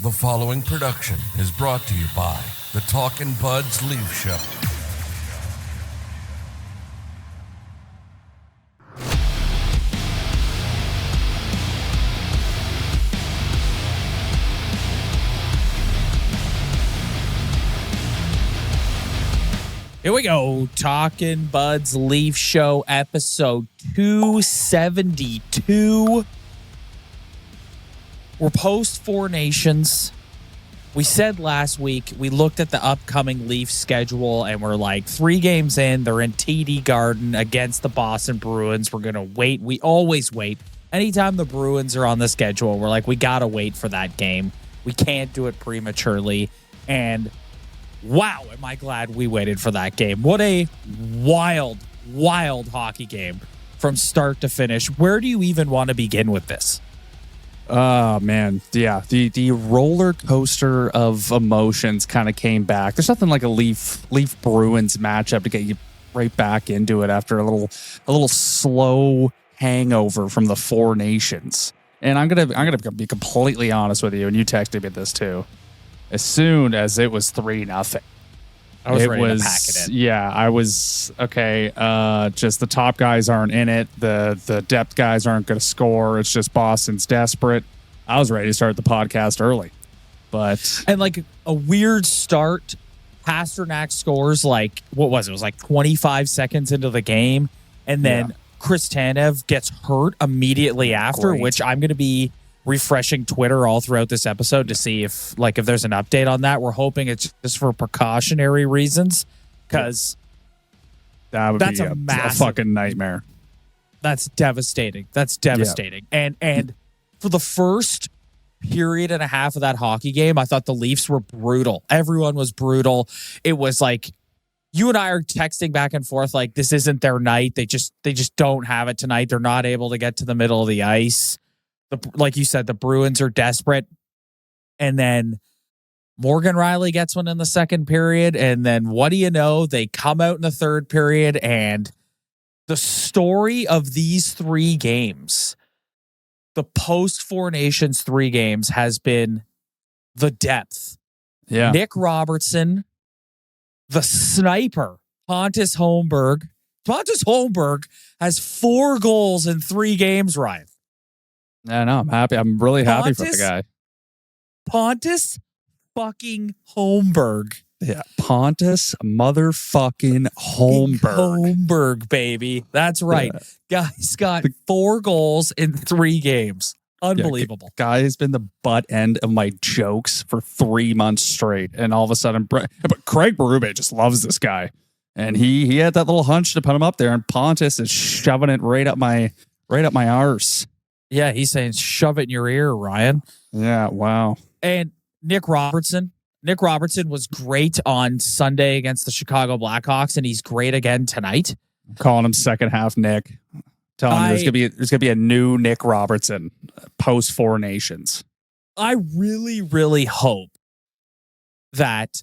The following production is brought to you by the Talkin' Buds Leaf Show. Here we go. Talkin' Buds Leaf Show, episode 272. We're post Four Nations. We said last week, we looked at the upcoming Leaf schedule and we're like 3 games in. They're in TD Garden against the Boston Bruins. We're going to wait. We always wait. Anytime the Bruins are on the schedule, we're like, we got to wait for that game. We can't do it prematurely. And wow, am I glad we waited for that game. What a wild, wild hockey game from start to finish. Where do you even want to begin with this? Oh, man. Yeah, the roller coaster of emotions kind of came back. There's nothing like a Leaf Bruins matchup to get you right back into it after a little slow hangover from the Four Nations. And I'm gonna be completely honest with you, and you texted me this too. As soon as it was 3-0, I was ready to pack it in. Yeah, I was okay. Just the top guys aren't in it. The depth guys aren't going to score. It's just Boston's desperate. I was ready to start the podcast early, and like a weird start. Pasternak scores like what was it? It was like 25 seconds into the game, and then Chris Tanev gets hurt immediately after. Great. Which I'm going to be refreshing Twitter all throughout this episode to see if there's an update on that. We're hoping it's just for precautionary reasons because that's be a massive fucking nightmare. That's devastating. And for the first period and a half of that hockey game, I thought the Leafs were brutal. Everyone was brutal. It was like you and I are texting back and forth like this isn't their night. They just don't have it tonight. They're not able to get to the middle of the ice. Like you said, the Bruins are desperate. And then Morgan Riley gets one in the second period. And then what do you know? They come out in the third period. And the story of these 3 games, the post Four Nations 3 games, has been the depth. Yeah. Nick Robertson, the sniper, Pontus Holmberg. Pontus Holmberg has 4 goals in 3 games, Ryan. Yeah, no, I'm happy. I'm really happy for the guy. Pontus fucking Holmberg. Yeah, Pontus motherfucking Holmberg. Holmberg, baby. That's right. Yeah. Guy's got 4 goals in 3 games. Unbelievable. Yeah, guy has been the butt end of my jokes for 3 months straight. And all of a sudden, but Craig Berube just loves this guy. And he had that little hunch to put him up there. And Pontus is shoving it right up my arse. Yeah, he's saying, shove it in your ear, Ryan. Yeah, wow. And Nick Robertson was great on Sunday against the Chicago Blackhawks, and he's great again tonight. I'm calling him second half Nick. Telling you there's gonna be a new Nick Robertson post Four Nations. I really, really hope that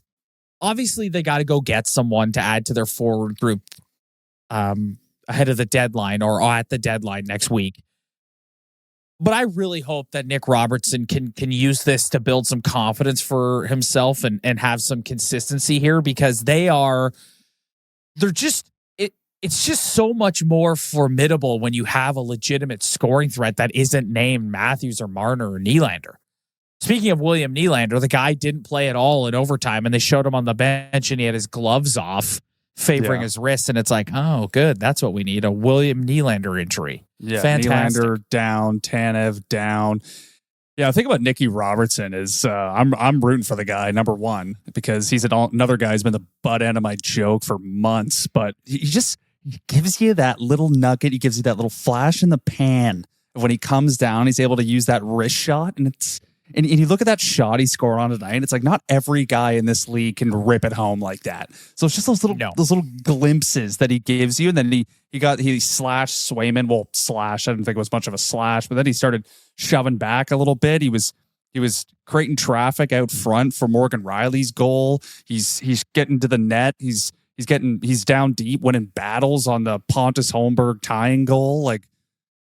obviously they got to go get someone to add to their forward group ahead of the deadline or at the deadline next week. But I really hope that Nick Robertson can use this to build some confidence for himself and have some consistency here because it's just so much more formidable when you have a legitimate scoring threat that isn't named Matthews or Marner or Nylander. Speaking of William Nylander, the guy didn't play at all in overtime and they showed him on the bench and he had his gloves off, favoring his wrist. And it's like, oh, good. That's what we need. A William Nylander injury. Yeah. Fantastic. Nylander down, Tanev down. Yeah. The thing about Nicky Robertson is I'm rooting for the guy, number one, because he's another guy who's been the butt end of my joke for months, but he gives you that little nugget. He gives you that little flash in the pan. When he comes down, he's able to use that wrist shot. And you look at that shot he scored on tonight. It's like not every guy in this league can rip it home like that. So it's just those little glimpses that he gives you. And then he slashed Swayman. Well, I didn't think it was much of a slash, but then he started shoving back a little bit. He was creating traffic out front for Morgan Riley's goal. He's getting to the net. He's down deep, winning battles on the Pontus Holmberg tying goal. Like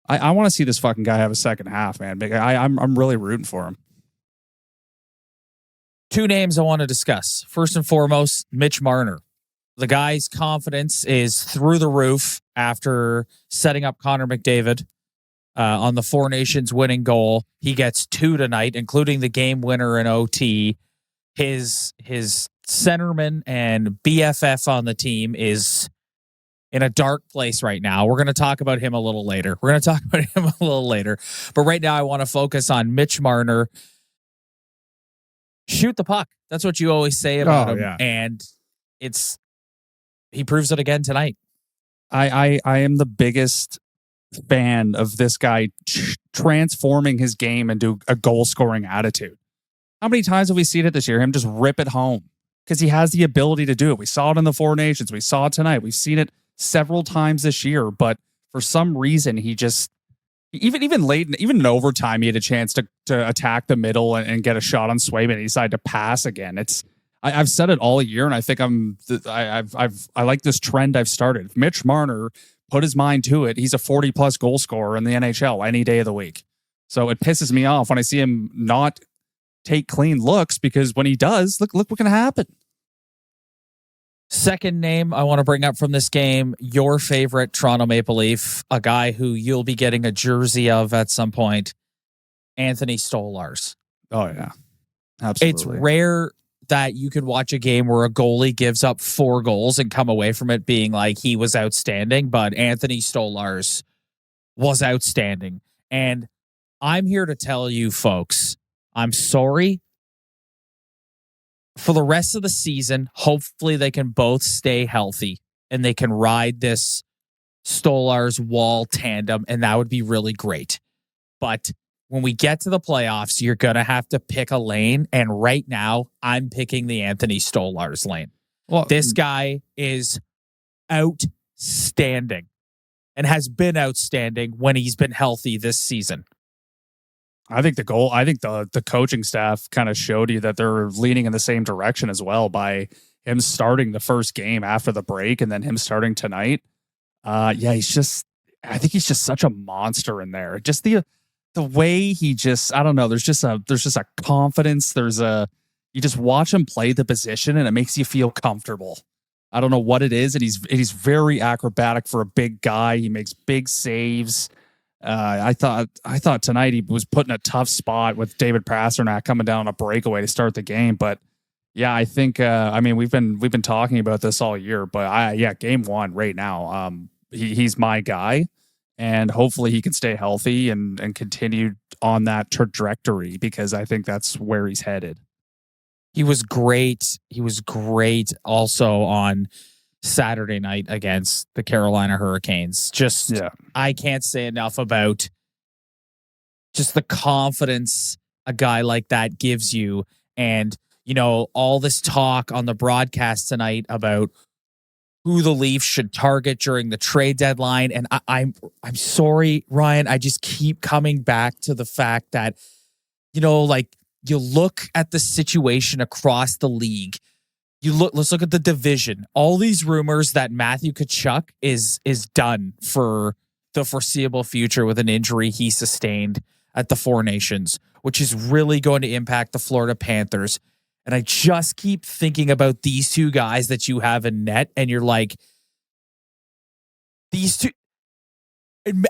I want to see this fucking guy have a second half, man. I'm really rooting for him. Two names I want to discuss. First and foremost, Mitch Marner. The guy's confidence is through the roof after setting up Connor McDavid on the Four Nations winning goal. He gets 2 tonight, including the game winner in OT. His centerman and BFF on the team is in a dark place right now. We're going to talk about him a little later. But right now I want to focus on Mitch Marner. Shoot the puck. That's what you always say about him. Yeah. And he proves it again tonight. I am the biggest fan of this guy transforming his game into a goal scoring attitude. How many times have we seen it this year? Him just rip it home because he has the ability to do it. We saw it in the Four Nations. We saw it tonight. We've seen it several times this year, but for some reason he just even late, even in overtime, he had a chance to attack the middle and get a shot on Swayman. And he decided to pass again. I've said it all year, and I think I like this trend I've started. If Mitch Marner put his mind to it, he's a 40+ goal scorer in the NHL any day of the week. So it pisses me off when I see him not take clean looks, because when he does, look what can happen. Second name I want to bring up from this game, your favorite Toronto Maple Leaf, a guy who you'll be getting a jersey of at some point, Anthony Stolarz. Oh, yeah. Absolutely. It's rare that you could watch a game where a goalie gives up 4 goals and come away from it being like he was outstanding, but Anthony Stolarz was outstanding. And I'm here to tell you folks, I'm sorry. For the rest of the season, hopefully they can both stay healthy and they can ride this Stolarz Wall tandem, and that would be really great. But when we get to the playoffs, you're going to have to pick a lane, and right now, I'm picking the Anthony Stolarz lane. Well, this guy is outstanding and has been outstanding when he's been healthy this season. I think the coaching staff kind of showed you that they're leaning in the same direction as well by him starting the first game after the break and then him starting tonight. I think he's just such a monster in there. Just the way he just, I don't know, there's just a confidence. You just watch him play the position and it makes you feel comfortable. I don't know what it is. And he's very acrobatic for a big guy. He makes big saves. I thought tonight he was put in a tough spot with David Pastrnak coming down on a breakaway to start the game. But yeah, I think we've been talking about this all year. But game 1 right now, he's my guy, and hopefully he can stay healthy and continue on that trajectory, because I think that's where he's headed. He was great. He was great also on Saturday night against the Carolina Hurricanes. I can't say enough about just the confidence a guy like that gives you. And, all this talk on the broadcast tonight about who the Leafs should target during the trade deadline. And I'm sorry, Ryan, I just keep coming back to the fact that, you look at the situation across the league. Let's look at the division. All these rumors that Matthew Tkachuk is done for the foreseeable future with an injury he sustained at the Four Nations, which is really going to impact the Florida Panthers. And I just keep thinking about these two guys that you have in net, and you're like, these two,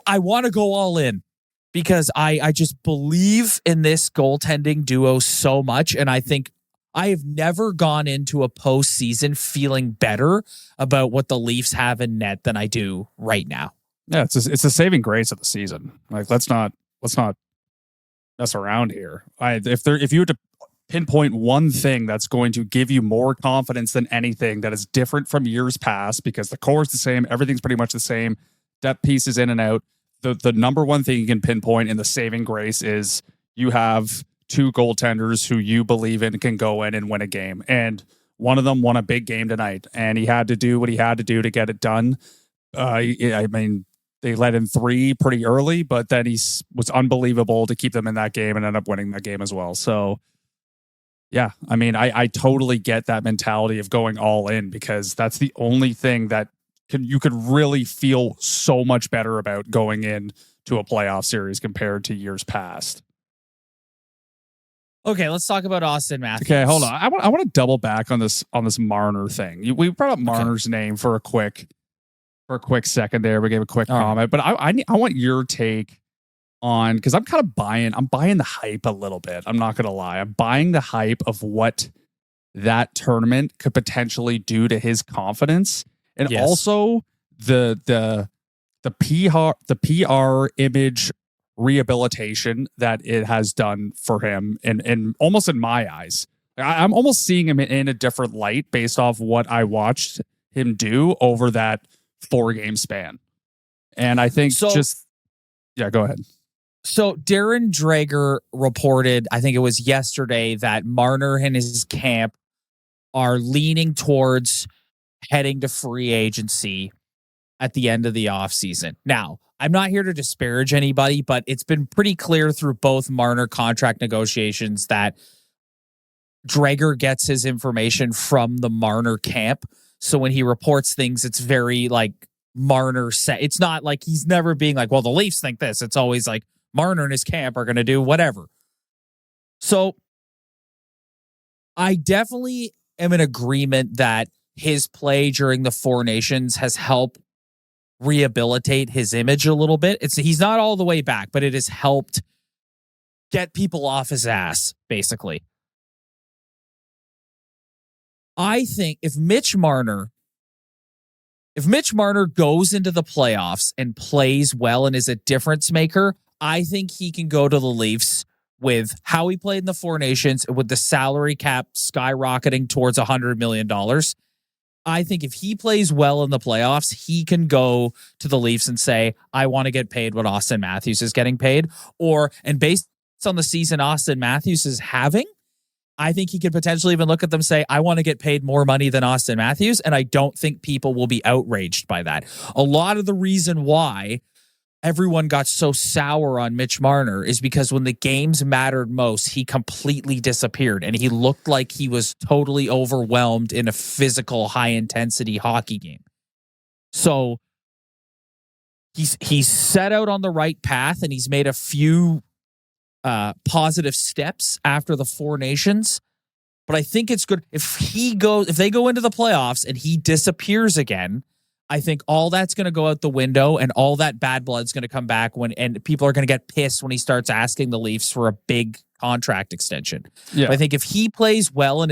I want to go all in because I just believe in this goaltending duo so much. And I think I have never gone into a postseason feeling better about what the Leafs have in net than I do right now. Yeah, it's the saving grace of the season. Like, let's not mess around here. If you were to pinpoint one thing that's going to give you more confidence than anything that is different from years past, because the core is the same, everything's pretty much the same, depth pieces in and out. The number one thing you can pinpoint in the saving grace is you have 2 goaltenders who you believe in can go in and win a game. And one of them won a big game tonight, and he had to do what he had to do to get it done. They let in 3 pretty early, but then he was unbelievable to keep them in that game and end up winning that game as well. So, yeah, I totally get that mentality of going all in, because that's the only thing that you could really feel so much better about going in to a playoff series compared to years past. Okay, let's talk about Auston Matthews. Okay, hold on. I want to double back on this Marner thing. We brought up Marner's name for a quick second there. We gave a quick comment, but I want your take on, because I'm kind of buying the hype a little bit. I'm not gonna lie. I'm buying the hype of what that tournament could potentially do to his confidence, and also the PR image rehabilitation that it has done for him, and almost in my eyes, I'm almost seeing him in a different light based off what I watched him do over that 4-game span. And I think go ahead. So Darren Dreger reported, I think it was yesterday, that Marner and his camp are leaning towards heading to free agency at the end of the offseason. Now, I'm not here to disparage anybody, but it's been pretty clear through both Marner contract negotiations that Dreger gets his information from the Marner camp. So when he reports things, it's very like Marner set. It's not like he's never being like, well, the Leafs think this. It's always like Marner and his camp are going to do whatever. So I definitely am in agreement that his play during the Four Nations has helped rehabilitate his image a little bit. He's not all the way back, but it has helped get people off his ass, basically. I think if Mitch Marner goes into the playoffs and plays well and is a difference maker, I think he can go to the Leafs with how he played in the Four Nations, with the salary cap skyrocketing towards $100 million. I think if he plays well in the playoffs, he can go to the Leafs and say, I want to get paid what Auston Matthews is getting paid. And based on the season Auston Matthews is having, I think he could potentially even look at them and say, I want to get paid more money than Auston Matthews. And I don't think people will be outraged by that. A lot of the reason why everyone got so sour on Mitch Marner is because when the games mattered most, he completely disappeared and he looked like he was totally overwhelmed in a physical, high-intensity hockey game. So he's set out on the right path and he's made a few positive steps after the Four Nations. But I think it's good if they go into the playoffs and he disappears again. I think all that's going to go out the window and all that bad blood's going to come back and people are going to get pissed when he starts asking the Leafs for a big contract extension. Yeah. But I think if he plays well and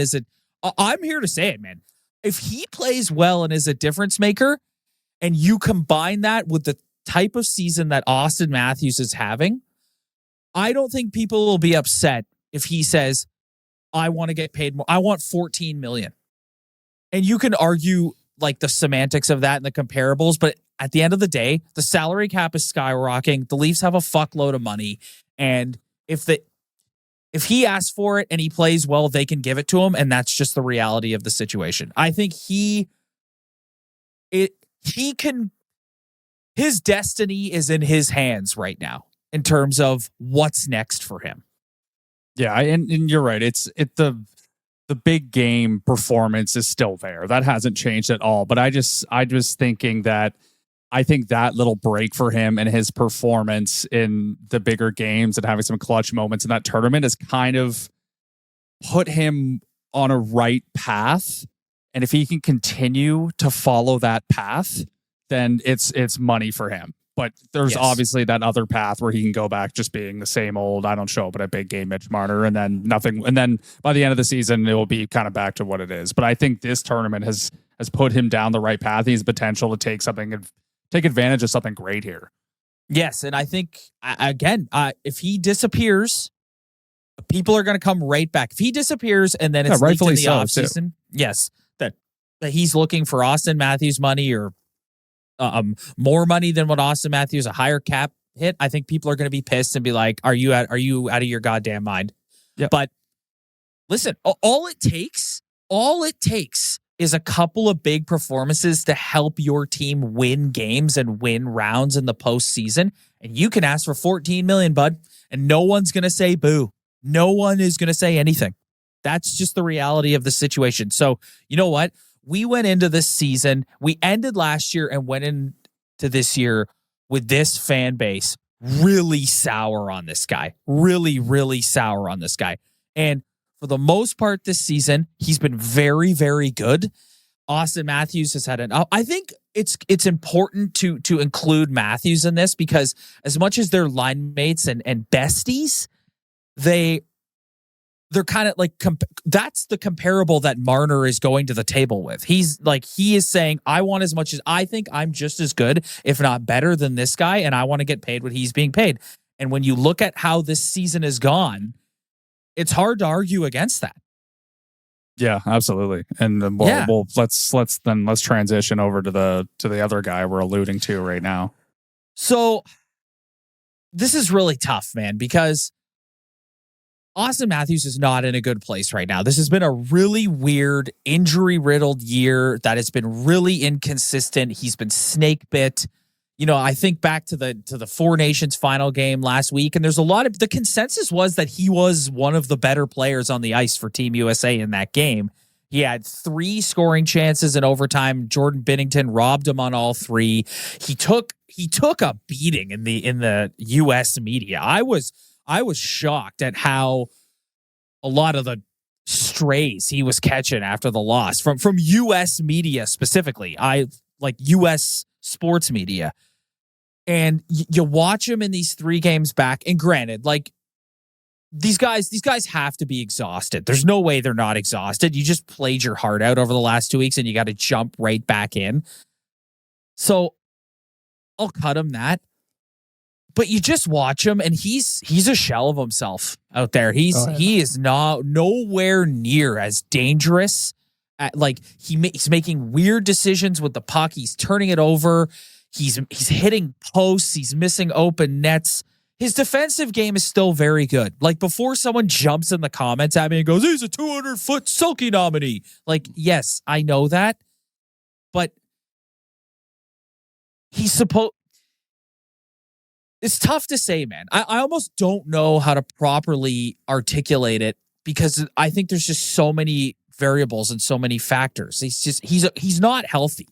I'm here to say it, man. If he plays well and is a difference maker and you combine that with the type of season that Auston Matthews is having, I don't think people will be upset if he says, I want to get paid more. I want $14 million. And you can argue like the semantics of that and the comparables, but at the end of the day, the salary cap is skyrocketing. The Leafs have a fuckload of money. And if he asks for it and he plays well, they can give it to him. And that's just the reality of the situation. I think his destiny is in his hands right now in terms of what's next for him. Yeah. And you're right. The big game performance is still there. That hasn't changed at all. But I was thinking that I think that little break for him and his performance in the bigger games and having some clutch moments in that tournament has kind of put him on a right path. And if he can continue to follow that path, then it's money for him. But there's obviously that other path where he can go back just being the same old, I don't show up at a big game Mitch Marner, and then nothing. And then by the end of the season, it will be kind of back to what it is. But I think this tournament has put him down the right path. He has potential to take advantage of something great here. Yes. And I think, again, if he disappears, people are going to come right back. If he disappears and then it's leaked in the offseason, yes, that he's looking for Auston Matthews money or more money than what Auston Matthews, a higher cap hit, I think people are going to be pissed and be like, are you out of your goddamn mind? Yep. But listen, all it takes is a couple of big performances to help your team win games and win rounds in the postseason. And you can ask for $14 million, bud, and no one's going to say boo. No one is going to say anything. That's just the reality of the situation. So you know what? We went into this season, we ended last year and went into this year with this fan base really sour on this guy. Really, really sour on this guy. And for the most part this season, he's been very, very good. Auston Matthews has had I think it's important to include Matthews in this, because as much as they're line mates and besties, they're kind of like that's the comparable that Marner is going to the table with. He is saying, I want as much as, I think I'm just as good, if not better than this guy, and I want to get paid what he's being paid. And when you look at how this season has gone, it's hard to argue against that. Yeah, absolutely. And let's transition over to the other guy we're alluding to right now. So this is really tough, man, because Auston Matthews is not in a good place right now. This has been a really weird, injury-riddled year that has been really inconsistent. He's been snake bit. I think back to the Four Nations final game last week, and there's a lot of the consensus was that he was one of the better players on the ice for Team USA in that game. He had 3 scoring chances in overtime. Jordan Binnington robbed him on all 3. He took a beating in the US media. I was shocked at how a lot of the strays he was catching after the loss from US media specifically. I like US sports media. And you watch him in these 3 games back, and granted, like these guys have to be exhausted. There's no way they're not exhausted. You just played your heart out over the last 2 weeks and you got to jump right back in. So I'll cut him that. But you just watch him, and he's a shell of himself out there. He is nowhere near as dangerous. He's making weird decisions with the puck. He's turning it over. He's hitting posts. He's missing open nets. His defensive game is still very good. Like, before someone jumps in the comments at me and goes, he's a 200-foot Selke nominee. Like, yes, I know that. But he's supposed... It's tough to say, man. I almost don't know how to properly articulate it, because I think there's just so many variables and so many factors. He's not healthy.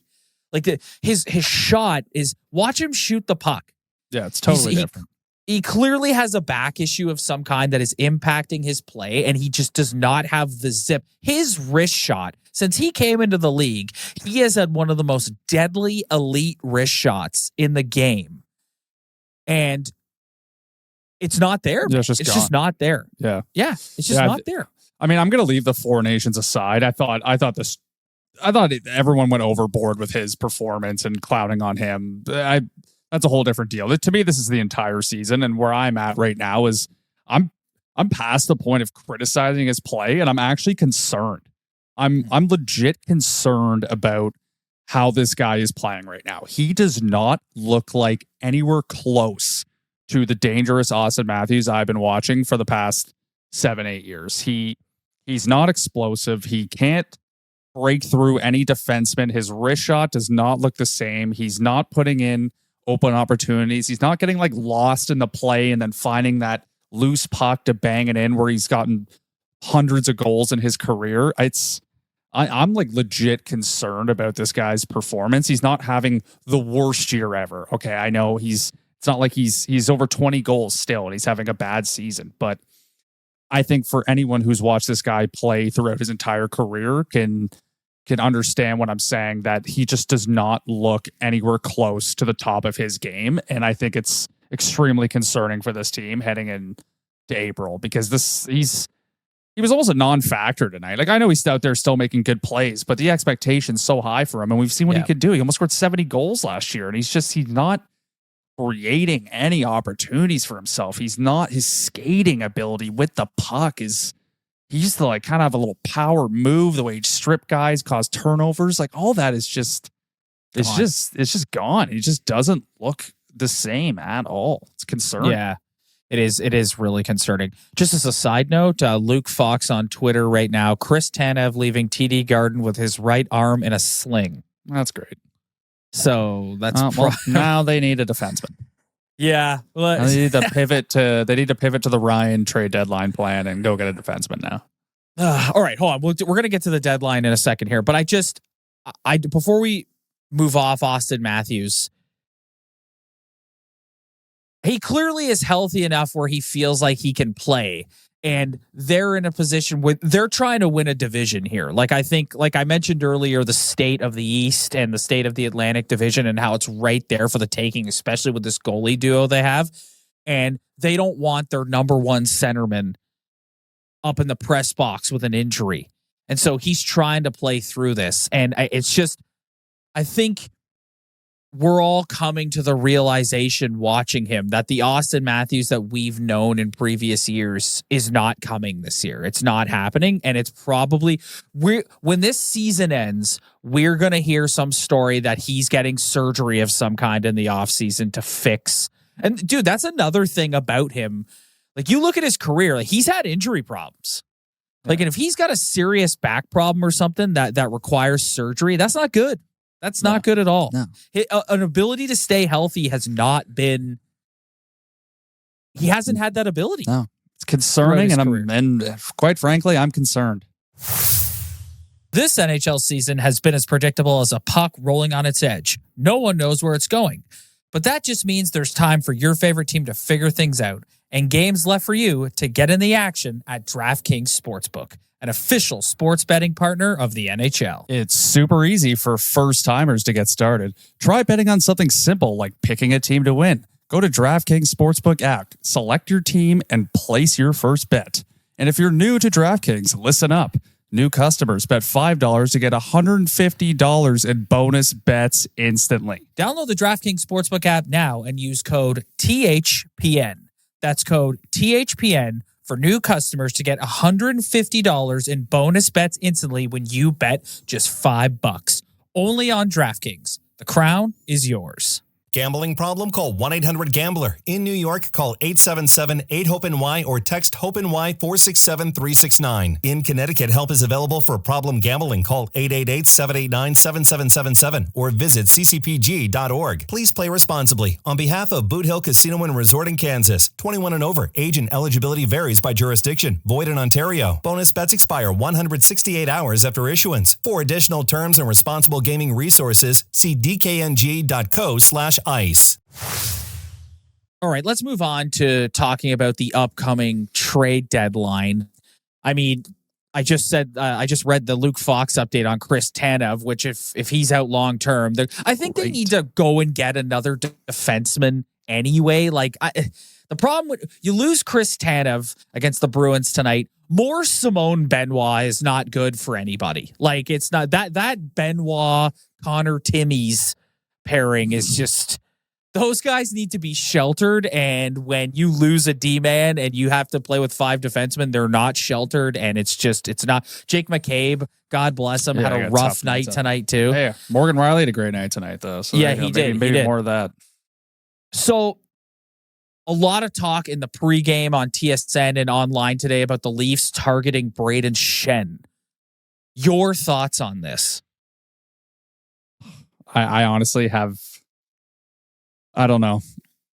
Like his shot is, watch him shoot the puck. Yeah, it's totally different. He clearly has a back issue of some kind that is impacting his play, and he just does not have the zip. His wrist shot, since he came into the league, he has had one of the most deadly elite wrist shots in the game. And it's not there. Yeah, it's just not there. Yeah. Yeah. It's just not there. I mean, I'm going to leave the Four Nations aside. I thought everyone went overboard with his performance and clouding on him. That's a whole different deal. To me, this is the entire season. And where I'm at right now is I'm past the point of criticizing his play, and I'm actually concerned. I'm legit concerned about how this guy is playing right now. He does not look like anywhere close to the dangerous Auston Matthews I've been watching for the past 7-8 years. He's not explosive. He can't break through any defenseman. His wrist shot does not look the same. He's not putting in open opportunities. He's not getting like lost in the play and then finding that loose puck to bang it in, where he's gotten hundreds of goals in his career. I'm like legit concerned about this guy's performance. He's not having the worst year ever. Okay, I know it's not like he's over 20 goals still and he's having a bad season, but I think for anyone who's watched this guy play throughout his entire career can understand what I'm saying, that he just does not look anywhere close to the top of his game. And I think it's extremely concerning for this team heading into April, because he was almost a non-factor tonight. Like, I know he's out there still making good plays, but the expectation's so high for him, and we've seen what he could do. He almost scored 70 goals last year, and he's not creating any opportunities for himself. His skating ability with the puck is, he used to like kind of have a little power move, the way he'd strip guys, cause turnovers. Like, all that is just, it's just gone. He just doesn't look the same at all. It's concerning. Yeah. It is really concerning. Just as a side note, Luke Fox on Twitter right now, Chris Tanev leaving TD Garden with his right arm in a sling. That's great. So that's now they need a defenseman. Yeah, they need to pivot to the Ryan trade deadline plan and go get a defenseman now. All right, hold on. We're going to get to the deadline in a second here, but I before we move off Auston Matthews, he clearly is healthy enough where he feels like he can play. And they're in a position where they're trying to win a division here. Like I think, like I mentioned earlier, the state of the East and the state of the Atlantic Division and how it's right there for the taking, especially with this goalie duo they have. And they don't want their number one centerman up in the press box with an injury. And so he's trying to play through this. And it's just, I think we're all coming to the realization watching him that the Auston Matthews that we've known in previous years is not coming this year. It's not happening. And it's probably when this season ends, we're going to hear some story that he's getting surgery of some kind in the offseason to fix. And dude, that's another thing about him. Like you look at his career, like he's had injury problems. Like, and if he's got a serious back problem or something that requires surgery, that's not good. That's not good at all. No. An ability to stay healthy has not been. He hasn't had that ability. No, it's concerning, and quite frankly, I'm concerned. This NHL season has been as predictable as a puck rolling on its edge. No one knows where it's going, but that just means there's time for your favorite team to figure things out, and games left for you to get in the action at DraftKings Sportsbook, an official sports betting partner of the NHL. It's super easy for first-timers to get started. Try betting on something simple like picking a team to win. Go to DraftKings Sportsbook app, select your team, and place your first bet. And if you're new to DraftKings, listen up. New customers bet $5 to get $150 in bonus bets instantly. Download the DraftKings Sportsbook app now and use code THPN. That's code THPN for new customers to get $150 in bonus bets instantly when you bet just $5. Only on DraftKings. The crown is yours. Gambling problem? Call 1-800-GAMBLER. In New York, call 877-8-HOPE-NY or text HOPE-NY 467-369. In Connecticut, help is available for problem gambling. Call 888-789-7777 or visit ccpg.org. Please play responsibly. On behalf of Boot Hill Casino and Resort in Kansas, 21 and over. Age and eligibility varies by jurisdiction. Void in Ontario. Bonus bets expire 168 hours after issuance. For additional terms and responsible gaming resources, see dkng.co/ice. All right, let's move on to talking about the upcoming trade deadline. I mean, I just read the Luke Fox update on Chris Tanev, which if he's out long term, I think they need to go and get another defenseman anyway. Like the problem with you lose Chris Tanev against the Bruins tonight. More Simone Benoit is not good for anybody. Like it's not that Benoit Connor Timmy's pairing is just, those guys need to be sheltered. And when you lose a D-man and you have to play with 5 defensemen, they're not sheltered. And it's not. Jake McCabe, God bless him, had a rough night tonight too. Hey, Morgan Riley had a great night tonight though. So yeah, he did. Maybe more of that. So a lot of talk in the pregame on TSN and online today about the Leafs targeting Brayden Schenn. Your thoughts on this? I honestly have, I don't know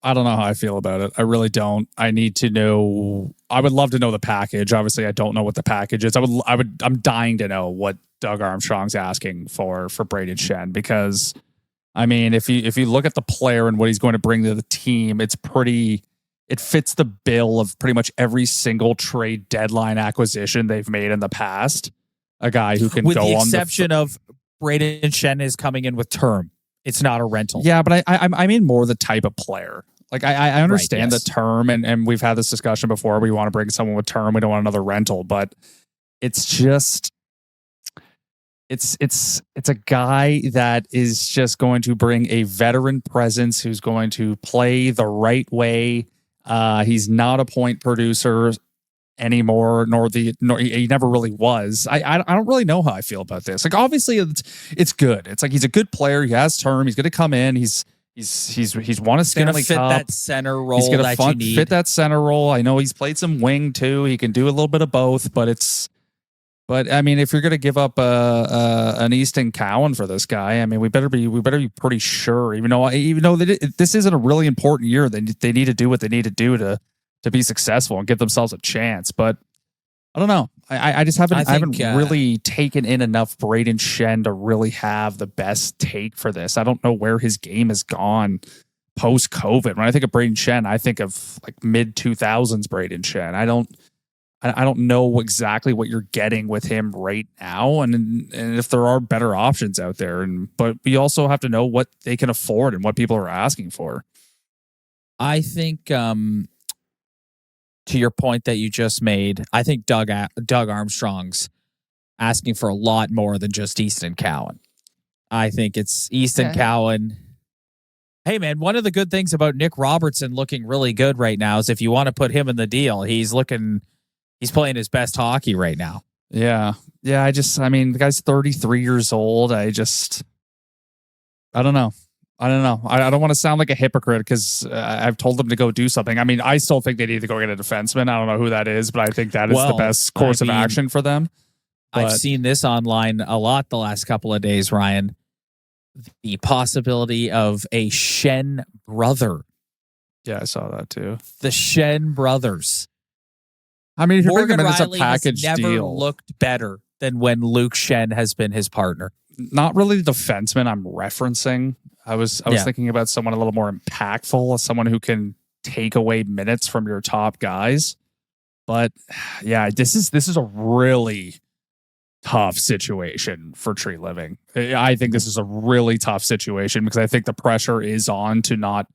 how I feel about it. I really don't. I need to know. I would love to know the package. Obviously, I don't know what the package is. I'm dying to know what Doug Armstrong's asking for Brayden Schenn, because I mean, if you look at the player and what he's going to bring to the team, it fits the bill of pretty much every single trade deadline acquisition they've made in the past. A guy who can with go on the exception of Brayden Schenn is coming in with term. It's not a rental. Yeah, but I mean more the type of player. Like I understand right, yes. the term, and we've had this discussion before. We want to bring someone with term. We don't want another rental, but it's just it's a guy that is just going to bring a veteran presence who's going to play the right way. He's not a point producer anymore, nor he never really was. I don't really know how I feel about this. Like obviously it's good. It's like he's a good player. He has term. He's going to come in. He's won a Stanley fit Cup. That center role. He's going that to you need. fit that center role. I know he's played some wing too. He can do a little bit of both, but I mean, if you're going to give up an Easton Cowan for this guy, I mean, we better be pretty sure. Even though this isn't a really important year, they need to do what they need to do to be successful and give themselves a chance. But I don't know. I just haven't really taken in enough Brayden Schenn to really have the best take for this. I don't know where his game has gone post-COVID. When I think of Brayden Schenn, I think of like mid-2000s Brayden Schenn. I don't I don't know exactly what you're getting with him right now, and if there are better options out there. But we also have to know what they can afford and what people are asking for. I think, to your point that you just made, I think Doug Armstrong's asking for a lot more than just Easton Cowan. I think it's Easton Cowan. Hey, man, one of the good things about Nick Robertson looking really good right now is if you want to put him in the deal, he's playing his best hockey right now. Yeah. Yeah. I mean, the guy's 33 years old. I don't know. I don't want to sound like a hypocrite because I've told them to go do something. I mean, I still think they need to go get a defenseman. I don't know who that is, but I think that is the best course of action for them. I've seen this online a lot the last couple of days, Ryan. The possibility of a Shen brother. Yeah, I saw that too. The Shen brothers. I mean, if you're Morgan bringing him in, Riley it's a package has never deal. looked better than when Luke Shen has been his partner. Not really the defenseman I'm referencing. I was thinking about someone a little more impactful, someone who can take away minutes from your top guys. But yeah, this is a really tough situation for Tree Living. I think this is a really tough situation because I think the pressure is on to not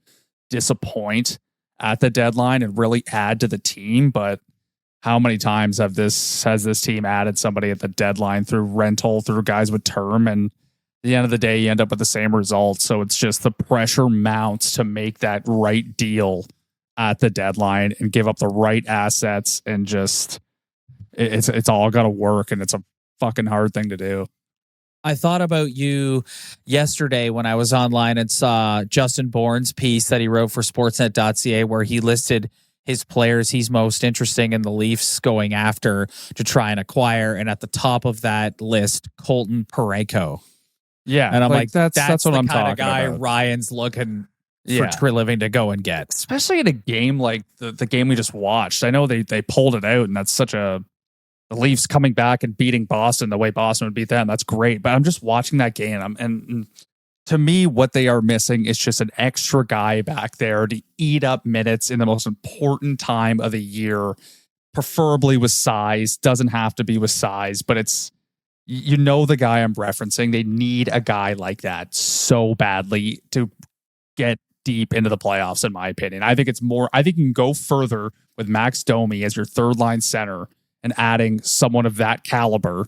disappoint at the deadline and really add to the team. But how many times has this team added somebody at the deadline through rental, through guys with term, and at the end of the day, you end up with the same result. So it's just the pressure mounts to make that right deal at the deadline and give up the right assets, and just it's all got to work, and it's a fucking hard thing to do. I thought about you yesterday when I was online and saw Justin Bourne's piece that he wrote for Sportsnet.ca, where he listed his players he's most interesting in the Leafs going after to try and acquire, and at the top of that list, Colton Parayko. Yeah, and I'm like that's what the I'm kind talking of guy about. Ryan's looking for Tree Living to go and get, especially in a game like the game we just watched. I know they pulled it out, and that's the Leafs coming back and beating Boston the way Boston would beat them. That's great, but I'm just watching that game, and to me, what they are missing is just an extra guy back there to eat up minutes in the most important time of the year, preferably with size. Doesn't have to be with size, but it's. You know the guy I'm referencing. They need a guy like that so badly to get deep into the playoffs, in my opinion. I think you can go further with Max Domi as your third line center and adding someone of that caliber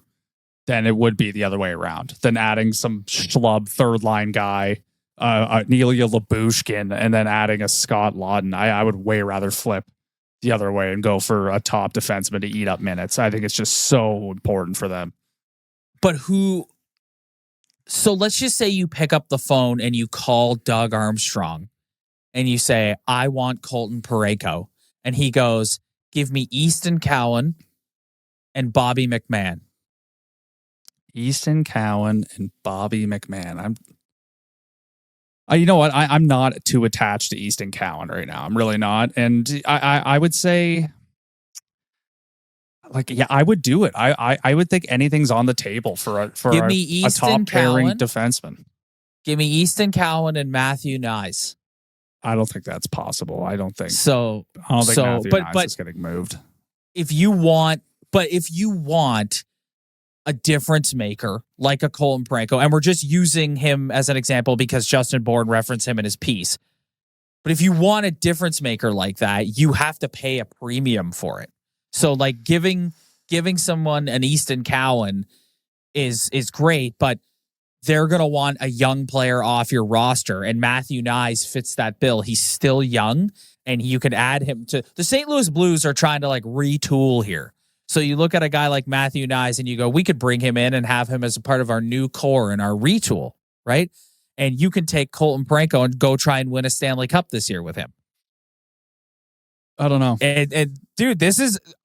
than it would be the other way around, than adding some schlub third line guy, Nelia Labushkin, and then adding a Scott Lawton. I would way rather flip the other way and go for a top defenseman to eat up minutes. I think it's just so important for them. But so let's just say you pick up the phone and you call Doug Armstrong and you say, I want Colton Parayko. And he goes, give me Easton Cowan and Bobby McMahon. Easton Cowan and Bobby McMahon. You know what? I'm not too attached to Easton Cowan right now. I'm really not. And I would say, I would do it. I would think anything's on the table for a top pairing defenseman. Give me Easton Cowan and Matthew Nyes. I don't think that's possible. I don't think Matthew Nyes is getting moved. If you want a difference maker like a Colton Parayko, and we're just using him as an example because Justin Bourne referenced him in his piece. But if you want a difference maker like that, you have to pay a premium for it. So like giving someone an Easton Cowan is great, but they're going to want a young player off your roster, and Matthew Nyes fits that bill. He's still young, and you can add him to the St. Louis Blues are trying to retool here. So you look at a guy like Matthew Nyes and you go, we could bring him in and have him as a part of our new core and our retool, right? And you can take Colton Parayko and go try and win a Stanley Cup this year with him. I don't know. And dude,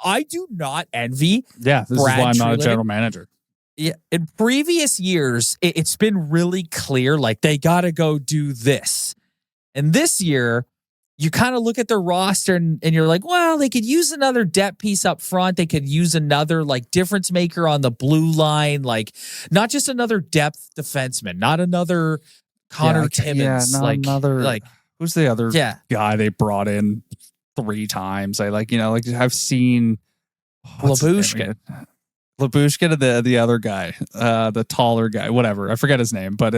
I do not envy. Yeah, this Brad is why I'm not a Treliving. general manager. Yeah, in previous years, it's been really clear, they got to go do this. And this year, you kind of look at their roster and you're like, well, they could use another depth piece up front. They could use another difference maker on the blue line, not just another depth defenseman, not another Connor Timmins. Who's the other guy they brought in 3 times? I've seen Labushkin. Labushkin and the other guy, the taller guy, whatever. I forget his name, but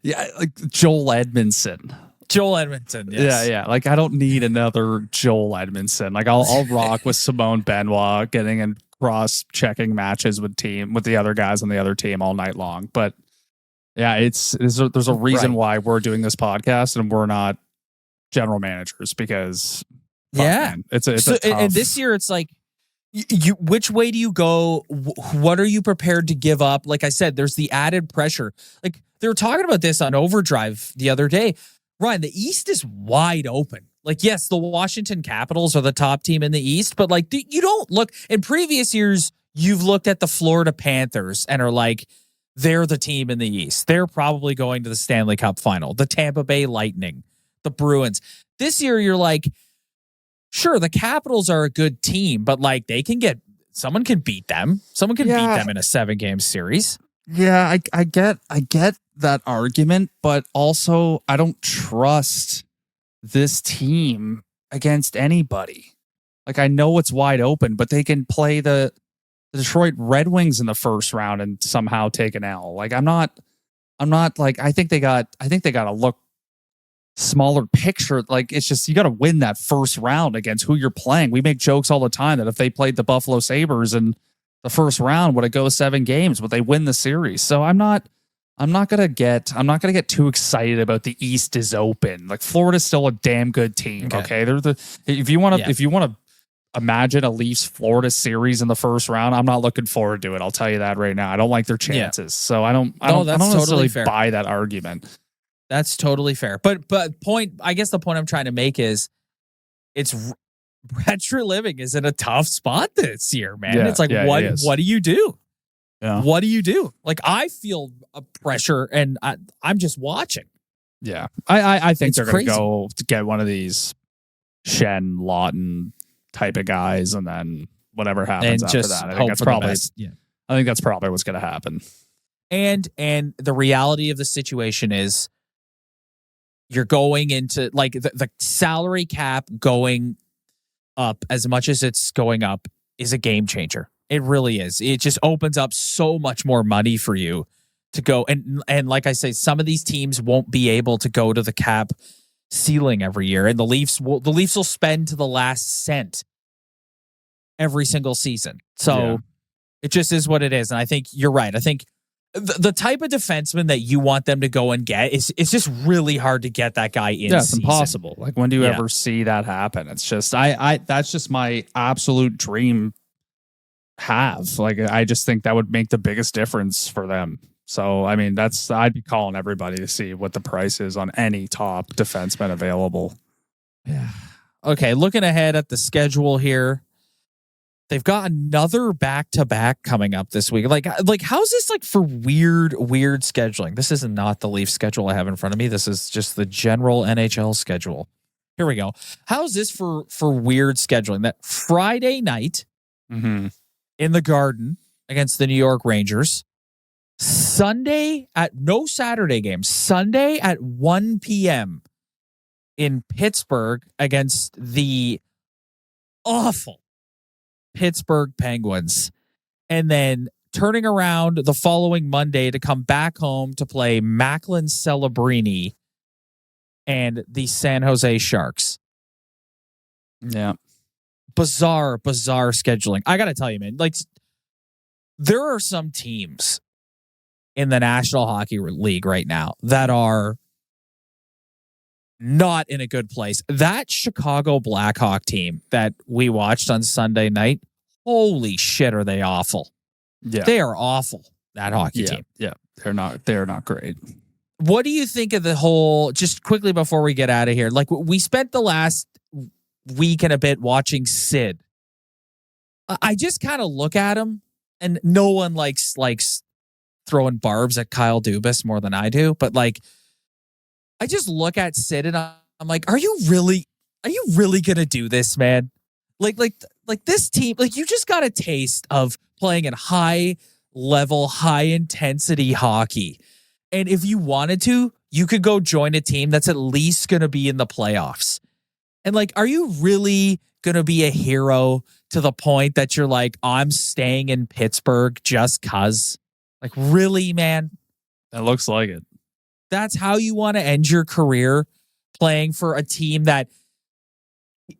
like Joel Edmondson. Joel Edmondson, yes. Yeah. Like I don't need another Joel Edmondson. Like I'll rock with Simone Benoit getting in cross-checking matches with the other guys on the other team all night long. But yeah, there's a reason why we're doing this podcast and we're not general managers because man, it's a tough. And this year it's like you which way do you go? What are you prepared to give up? Like I said, there's the added pressure. Like they were talking about this on Overdrive the other day. Ryan, the East is wide open. Like, yes, the Washington Capitals are the top team in the East, but like you don't look in previous years, you've looked at the Florida Panthers and are like, they're the team in the East. They're probably going to the Stanley Cup final. The Tampa Bay Lightning, the Bruins. This year, you're like, sure, the Capitals are a good team, but like someone can beat them. Someone can beat them in a 7-game series. Yeah, I get that argument, but also I don't trust this team against anybody. Like I know it's wide open, but they can play the Detroit Red Wings in the first round and somehow take an L. Like I'm not like I think they got to look smaller picture. Like it's just you got to win that first round against who you're playing. We make jokes all the time that if they played the Buffalo Sabres in the first round, would it go 7 games? Would they win the series? So I'm not gonna get too excited about the East is open. Like Florida's still a damn good team. Okay, they're if you want to imagine a Leafs Florida series in the first round, I'm not looking forward to it. I'll tell you that right now. I don't like their chances. So I don't necessarily buy that argument. That's totally fair. But I guess the point I'm trying to make is retro living is in a tough spot this year, man. It's like, what do you do? Yeah. What do you do? Like, I feel a pressure and I'm just watching. Yeah. I think they're going to go to get one of these Shen, Lawton type of guys and then whatever happens after that. I think that's probably what's going to happen. And the reality of the situation is you're going into like the salary cap going up as much as it's going up is a game changer. It really is. It just opens up so much more money for you to go. And like I say, some of these teams won't be able to go to the cap ceiling every year. And the Leafs will spend to the last cent every single season. So it just is what it is. And I think you're right. I think the type of defenseman that you want them to go and get it's just really hard to get that guy in. Yeah, it's impossible. Like when do you ever see that happen? It's just that's just my absolute dream have. Like I just think that would make the biggest difference for them. So I mean I'd be calling everybody to see what the price is on any top defenseman available. Yeah. Okay, looking ahead at the schedule here. They've got another back-to-back coming up this week. Like how's this like for weird scheduling? This is not the Leafs schedule I have in front of me. This is just the general NHL schedule. Here we go. How's this for weird scheduling? That Friday night in the Garden against the New York Rangers. Sunday at no Saturday game. Sunday at 1 p.m. in Pittsburgh against the awful Pittsburgh Penguins, and then turning around the following Monday to come back home to play Macklin Celebrini and the San Jose Sharks. Yeah. Bizarre scheduling. I got to tell you, man, like there are some teams in the National Hockey League right now that are not in a good place. That Chicago Blackhawk team that we watched on Sunday night, holy shit, are they awful. Yeah. They are awful, that hockey team. Yeah. They're not great. What do you think of the whole, just quickly before we get out of here, like we spent the last week and a bit watching Sid. I just kind of look at him and no one likes throwing barbs at Kyle Dubas more than I do, but like, I just look at Sid and I'm like, are you really going to do this, man? Like this team, like you just got a taste of playing in high level, high intensity hockey. And if you wanted to, you could go join a team that's at least going to be in the playoffs. And like, are you really going to be a hero to the point that you're like, I'm staying in Pittsburgh just cuz? Like, really, man? It looks like it. That's how you want to end your career, playing for a team that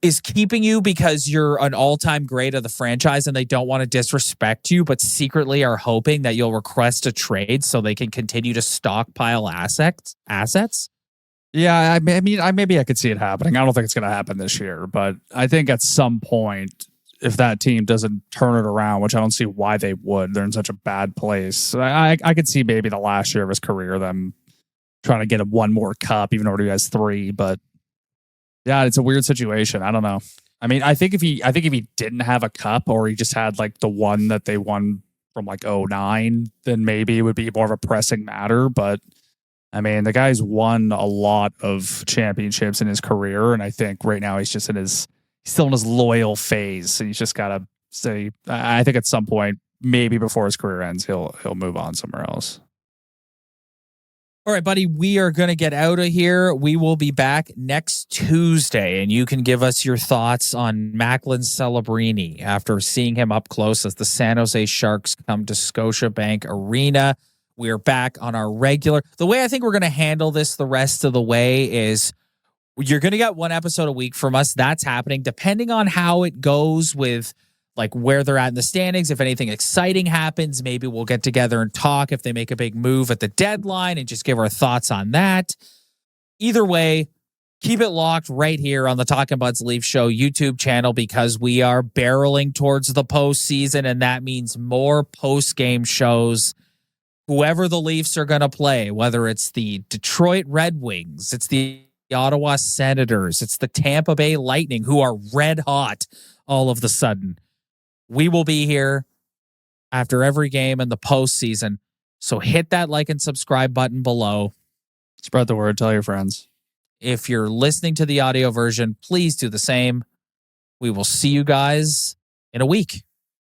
is keeping you because you're an all-time great of the franchise and they don't want to disrespect you, but secretly are hoping that you'll request a trade so they can continue to stockpile assets? Yeah, I mean, maybe I could see it happening. I don't think it's going to happen this year, but I think at some point, if that team doesn't turn it around, which I don't see why they would, they're in such a bad place. I could see maybe the last year of his career, them trying to get him one more cup, even though he has 3. But yeah, it's a weird situation. I don't know. I mean, I think if he didn't have a cup, or he just had like the one that they won from like 2009, then maybe it would be more of a pressing matter. But I mean, the guy's won a lot of championships in his career, and I think right now he's still in his loyal phase. So he's just got to say, I think at some point, maybe before his career ends, he'll move on somewhere else. All right, buddy, we are going to get out of here. We will be back next Tuesday, and you can give us your thoughts on Macklin Celebrini after seeing him up close as the San Jose Sharks come to Scotiabank Arena. We are back on our regular. The way I think we're going to handle this the rest of the way is you're going to get one episode a week from us. That's happening depending on how it goes with like where they're at in the standings. If anything exciting happens, maybe we'll get together and talk if they make a big move at the deadline and just give our thoughts on that. Either way, keep it locked right here on the Talking Buds Leaf Show YouTube channel because we are barreling towards the postseason, and that means more post-game shows. Whoever the Leafs are going to play, whether it's the Detroit Red Wings, it's the Ottawa Senators, it's the Tampa Bay Lightning, who are red hot all of the sudden. We will be here after every game in the postseason. So hit that like and subscribe button below. Spread the word. Tell your friends. If you're listening to the audio version, please do the same. We will see you guys in a week.